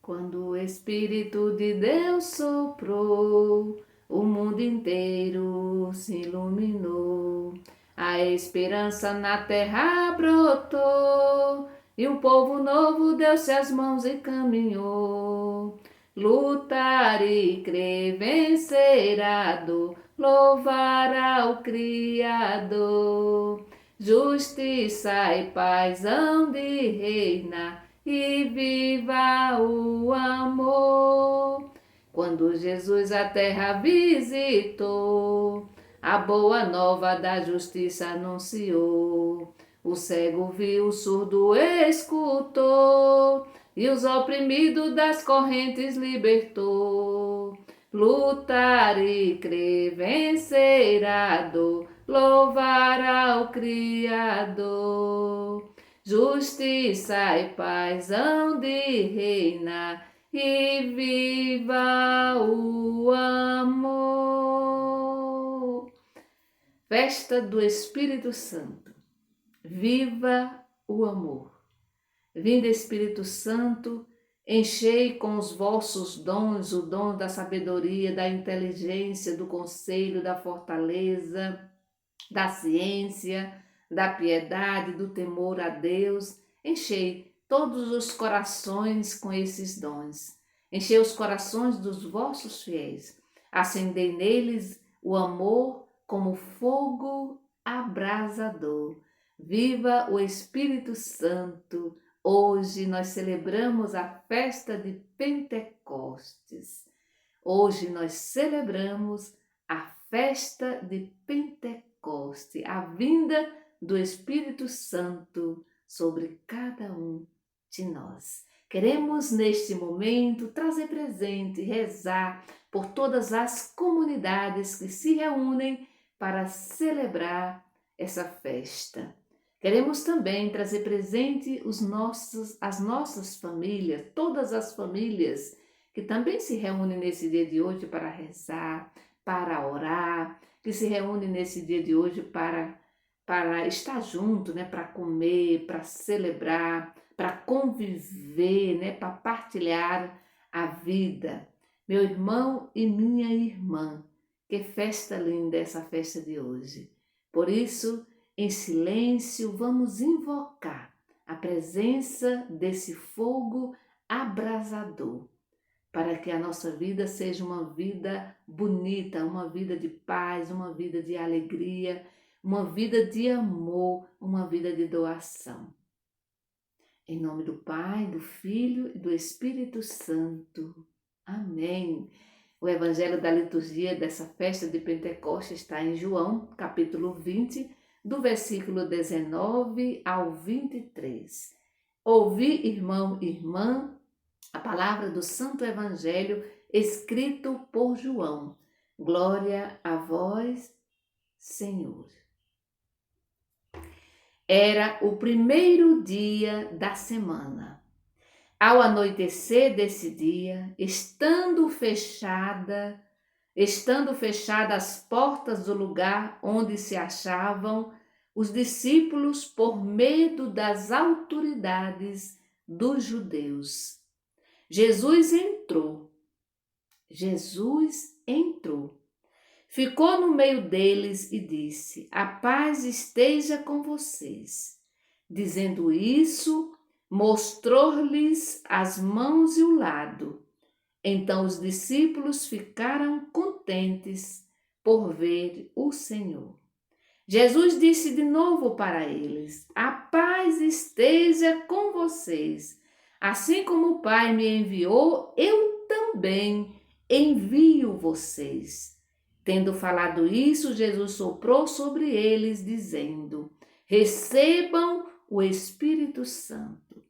Quando o Espírito de Deus soprou, o mundo inteiro se iluminou. A esperança na terra brotou, e um povo novo deu-se as mãos e caminhou. Lutar e crer, vencer a dor, louvar ao Criador. Justiça e paz hão de reinar, e viva o amor. Quando Jesus a terra visitou, a boa nova da justiça anunciou. O cego viu, o surdo escutou, e os oprimidos das correntes libertou. Lutar e crer, vencer a dor, louvar ao Criador. Justiça e paz hão de reinar, e viva o amor. Festa do Espírito Santo. Viva o amor. Vinde, Espírito Santo, enchei com os vossos dons o dom da sabedoria, da inteligência, do conselho, da fortaleza, da ciência, da piedade, do temor a Deus. Enchei todos os corações com esses dons. Enchei os corações dos vossos fiéis. Acendei neles o amor como fogo abrasador. Viva o Espírito Santo. Hoje nós celebramos a festa de Pentecostes. Hoje nós celebramos a festa de Pentecoste, a vinda do Espírito Santo sobre cada um de nós. Queremos neste momento trazer presente, rezar por todas as comunidades que se reúnem para celebrar essa festa. Queremos também trazer presente as nossas famílias, todas as famílias que também se reúnem nesse dia de hoje para rezar, para orar, que se reúnem nesse dia de hoje para estar junto, né, para comer, para celebrar, para conviver, né, para partilhar a vida. Meu irmão e minha irmã, que festa linda essa festa de hoje. Por isso, em silêncio, vamos invocar a presença desse fogo abrasador, para que a nossa vida seja uma vida bonita, uma vida de paz, uma vida de alegria, uma vida de amor, uma vida de doação. Em nome do Pai, do Filho e do Espírito Santo. Amém. O evangelho da liturgia dessa festa de Pentecostes está em João, capítulo 20, do versículo 19 ao 23. Ouvi, irmão e irmã, a palavra do Santo Evangelho escrito por João. Glória a vós, Senhor. Era o primeiro dia da semana. Ao anoitecer desse dia, estando fechadas as portas do lugar onde se achavam os discípulos por medo das autoridades dos judeus, Jesus entrou, ficou no meio deles e disse: a paz esteja com vocês. Dizendo isso, mostrou-lhes as mãos e o lado. Então os discípulos ficaram contentes por ver o Senhor. Jesus disse de novo para eles: a paz esteja com vocês. Assim como o Pai me enviou, eu também envio vocês. Tendo falado isso, Jesus soprou sobre eles, dizendo: recebam o Espírito Santo.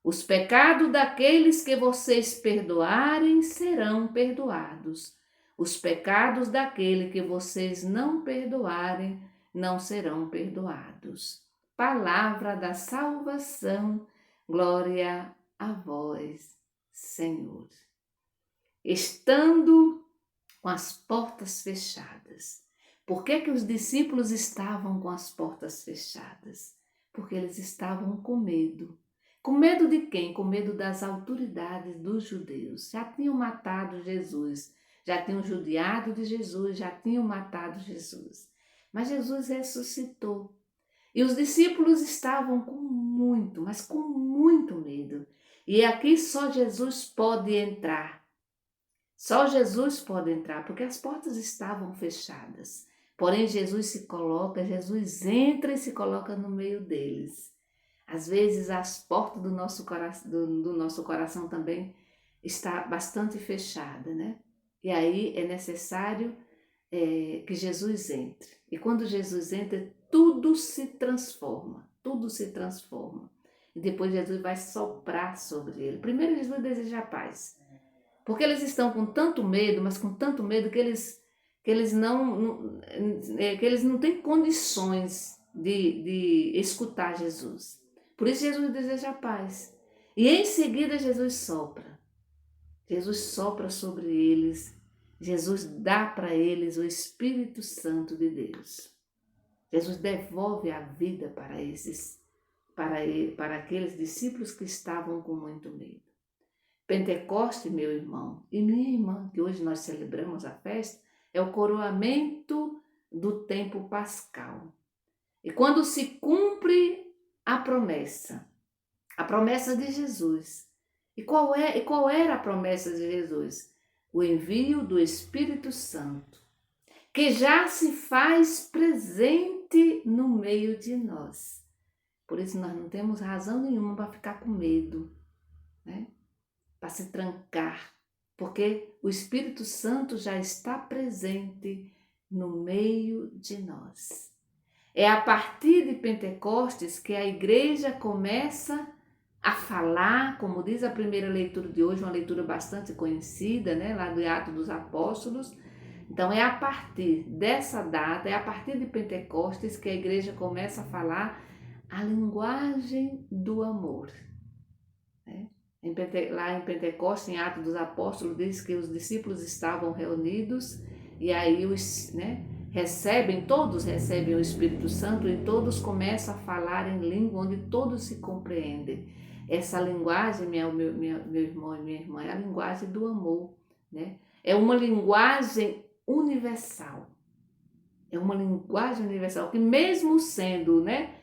Os pecados daqueles que vocês perdoarem serão perdoados. Os pecados daquele que vocês não perdoarem não serão perdoados. Palavra da salvação, glória a vós, Senhor. Estando com as portas fechadas. Por que os discípulos estavam com as portas fechadas? Porque eles estavam com medo. Com medo de quem? Com medo das autoridades dos judeus. Já tinham matado Jesus, já tinham judiado de Jesus, já tinham matado Jesus. Mas Jesus ressuscitou. E os discípulos estavam com muito, mas com muito medo. E aqui só Jesus pode entrar. Só Jesus pode entrar, porque as portas estavam fechadas. Porém, Jesus se coloca, Jesus entra e se coloca no meio deles. Às vezes as portas do nosso coração também está bastante fechada, né? E aí é necessário que Jesus entre. E quando Jesus entra, tudo se transforma, tudo se transforma. E depois Jesus vai soprar sobre ele. Primeiro Jesus deseja paz, porque eles estão com tanto medo, mas com tanto medo que eles não têm condições de escutar Jesus. Por isso Jesus deseja paz. E em seguida Jesus sopra. Jesus sopra sobre eles. Jesus dá para eles o Espírito Santo de Deus. Jesus devolve a vida para aqueles discípulos que estavam com muito medo. Pentecoste, meu irmão e minha irmã, que hoje nós celebramos a festa, é o coroamento do tempo pascal. E quando se cumpre a promessa de Jesus. E qual era a promessa de Jesus? O envio do Espírito Santo, que já se faz presente no meio de nós. Por isso nós não temos razão nenhuma para ficar com medo, né? Para se trancar, porque o Espírito Santo já está presente no meio de nós. É a partir de Pentecostes que a igreja começa a falar, como diz a primeira leitura de hoje, uma leitura bastante conhecida, né, lá do Atos dos Apóstolos. Então é a partir dessa data, é a partir de Pentecostes que a igreja começa a falar a linguagem do amor, né? Lá em Pentecostes, em Atos dos Apóstolos, diz que os discípulos estavam reunidos e aí todos recebem o Espírito Santo e todos começam a falar em língua onde todos se compreendem. Essa linguagem, meu irmão e minha irmã, é a linguagem do amor, né? É uma linguagem universal. É uma linguagem universal que mesmo sendo, né,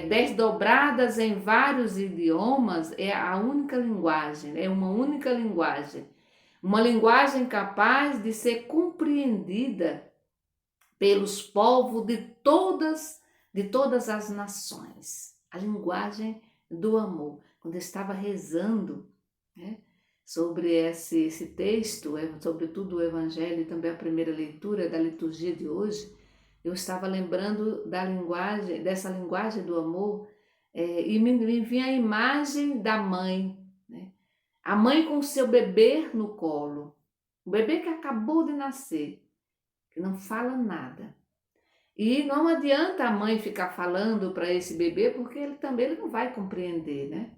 desdobradas em vários idiomas, é a única linguagem, é uma única linguagem. Uma linguagem capaz de ser compreendida pelos povos de todas as nações. A linguagem do amor. Quando eu estava rezando, né, sobre esse texto, sobretudo o Evangelho e também a primeira leitura da liturgia de hoje, eu estava lembrando dessa linguagem do amor, e me vinha a imagem da mãe, né? A mãe com o seu bebê no colo, o bebê que acabou de nascer, que não fala nada. E não adianta a mãe ficar falando para esse bebê, porque ele não vai compreender, né?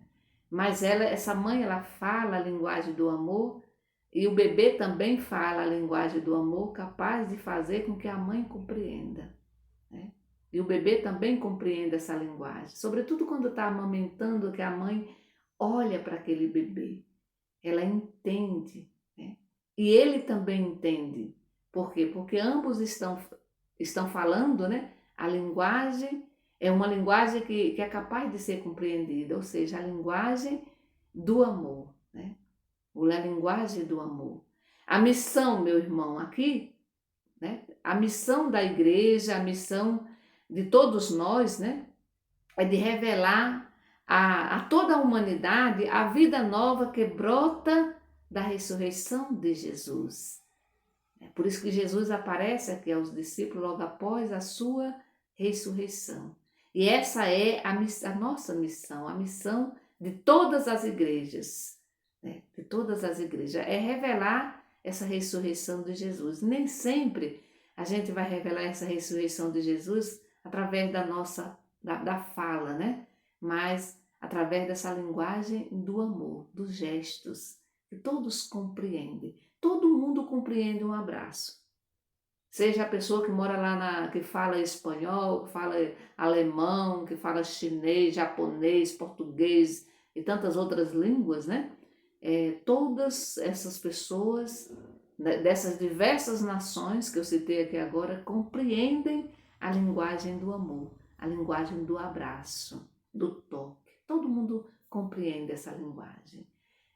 Mas essa mãe, ela fala a linguagem do amor, e o bebê também fala a linguagem do amor, capaz de fazer com que a mãe compreenda, né? E o bebê também compreende essa linguagem, sobretudo quando está amamentando, que a mãe olha para aquele bebê, ela entende, né? E ele também entende. Por quê? Porque ambos estão falando, né? A linguagem é uma linguagem que é capaz de ser compreendida, ou seja, a linguagem do amor, né? A linguagem do amor. A missão, meu irmão, aqui, né? A missão da igreja, a missão de todos nós, né? É de revelar a toda a humanidade a vida nova que brota da ressurreição de Jesus. É por isso que Jesus aparece aqui aos discípulos logo após a sua ressurreição. E essa é a nossa missão, a missão de todas as igrejas, né? De todas as igrejas, é revelar essa ressurreição de Jesus. Nem sempre a gente vai revelar essa ressurreição de Jesus através da fala, né? Mas através dessa linguagem do amor, dos gestos, que todos compreendem. Todo mundo compreende um abraço. Seja a pessoa que mora lá, que fala espanhol, que fala alemão, que fala chinês, japonês, português, e tantas outras línguas, né? Todas essas pessoas, né, dessas diversas nações que eu citei aqui agora, compreendem a linguagem do amor, a linguagem do abraço, do toque. Todo mundo compreende essa linguagem,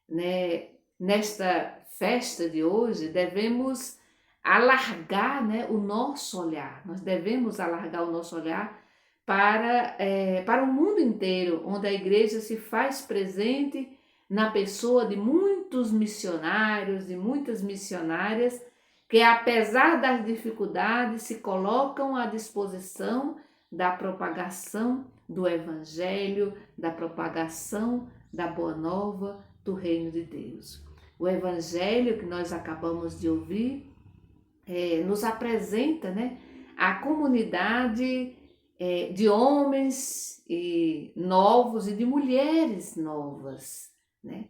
né? Nesta festa de hoje, devemos alargar, né, o nosso olhar. Nós devemos alargar o nosso olhar para o mundo inteiro, onde a igreja se faz presente na pessoa de muitos missionários e muitas missionárias que, apesar das dificuldades, se colocam à disposição da propagação do Evangelho, da propagação da Boa Nova do Reino de Deus. O Evangelho que nós acabamos de ouvir nos apresenta, né, a comunidade de homens novos e de mulheres novas, né?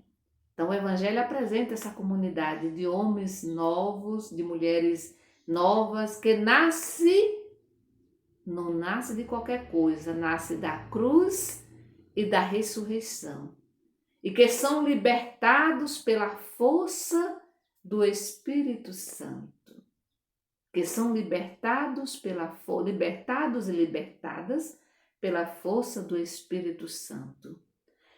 Então o Evangelho apresenta essa comunidade de homens novos, de mulheres novas, que não nasce de qualquer coisa, nasce da cruz e da ressurreição, e que são libertados pela força do Espírito Santo, que são libertados e libertadas pela força do Espírito Santo.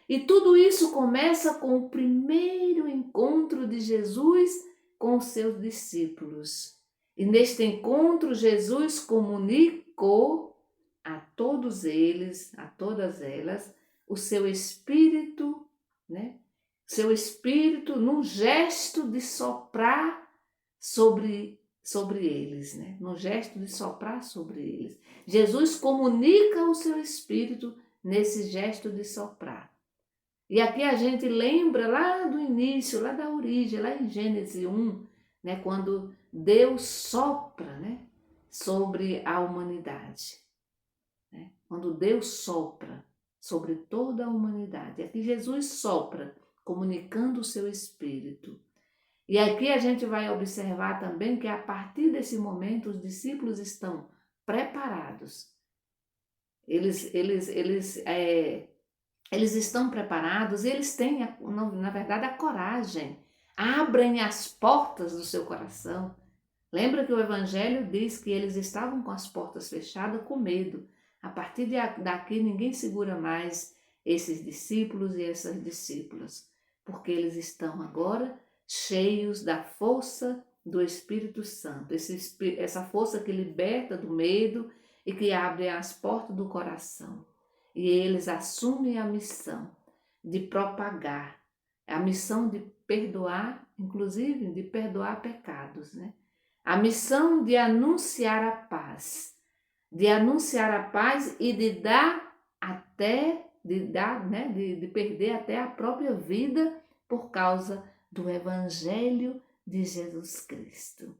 E tudo isso começa com o primeiro encontro de Jesus com os seus discípulos. E neste encontro, Jesus comunicou a todos eles, a todas elas, o seu Espírito, né? Seu Espírito num gesto de soprar sobre eles, né? No gesto de soprar sobre eles. Jesus comunica o seu Espírito nesse gesto de soprar. E aqui a gente lembra lá do início, lá da origem, lá em Gênesis 1, né? Quando Deus sopra, né, sobre a humanidade. Né? Quando Deus sopra sobre toda a humanidade. Aqui Jesus sopra, comunicando o seu Espírito. E aqui a gente vai observar também que a partir desse momento os discípulos estão preparados. Eles estão preparados, eles têm, na verdade, a coragem. Abrem as portas do seu coração. Lembra que o Evangelho diz que eles estavam com as portas fechadas com medo. A partir daqui ninguém segura mais esses discípulos e essas discípulas, porque eles estão agora cheios da força do Espírito Santo, essa força que liberta do medo e que abre as portas do coração. E eles assumem a missão de propagar, a missão de perdoar, inclusive de perdoar pecados, né? A missão de anunciar a paz e de perder até a própria vida por causa do Evangelho de Jesus Cristo.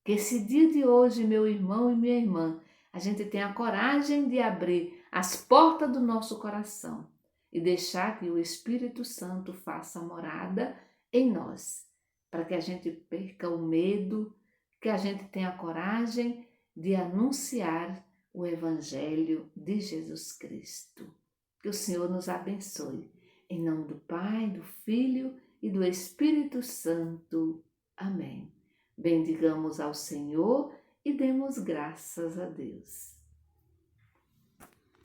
Que esse dia de hoje, meu irmão e minha irmã, a gente tenha a coragem de abrir as portas do nosso coração e deixar que o Espírito Santo faça morada em nós, para que a gente perca o medo, que a gente tenha a coragem de anunciar o Evangelho de Jesus Cristo. Que o Senhor nos abençoe. Em nome do Pai, do Filho e do Espírito Santo. Amém. Bendigamos ao Senhor e demos graças a Deus.